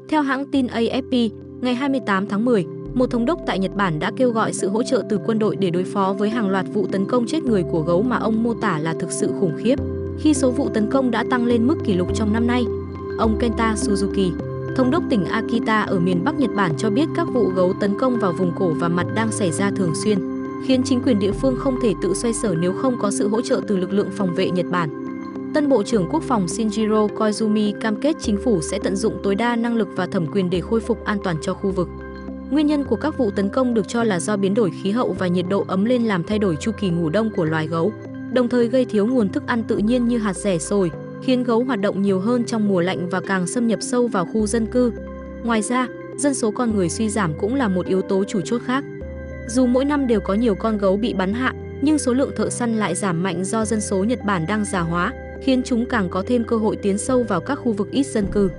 Theo hãng tin AFP, ngày 28 tháng 10, một thống đốc tại Nhật Bản đã kêu gọi sự hỗ trợ từ quân đội để đối phó với hàng loạt vụ tấn công chết người của gấu mà ông mô tả là thực sự khủng khiếp, khi số vụ tấn công đã tăng lên mức kỷ lục trong năm nay. Ông Kenta Suzuki, thống đốc tỉnh Akita ở miền Bắc Nhật Bản cho biết các vụ gấu tấn công vào vùng cổ và mặt đang xảy ra thường xuyên, khiến chính quyền địa phương không thể tự xoay sở nếu không có sự hỗ trợ từ lực lượng phòng vệ Nhật Bản. Tân Bộ trưởng Quốc phòng Shinjiro Koizumi cam kết chính phủ sẽ tận dụng tối đa năng lực và thẩm quyền để khôi phục an toàn cho khu vực. Nguyên nhân của các vụ tấn công được cho là do biến đổi khí hậu và nhiệt độ ấm lên làm thay đổi chu kỳ ngủ đông của loài gấu, đồng thời gây thiếu nguồn thức ăn tự nhiên như hạt dẻ sồi, khiến gấu hoạt động nhiều hơn trong mùa lạnh và càng xâm nhập sâu vào khu dân cư. Ngoài ra, dân số con người suy giảm cũng là một yếu tố chủ chốt khác. Dù mỗi năm đều có nhiều con gấu bị bắn hạ, nhưng số lượng thợ săn lại giảm mạnh do dân số Nhật Bản đang già hóa, khiến chúng càng có thêm cơ hội tiến sâu vào các khu vực ít dân cư.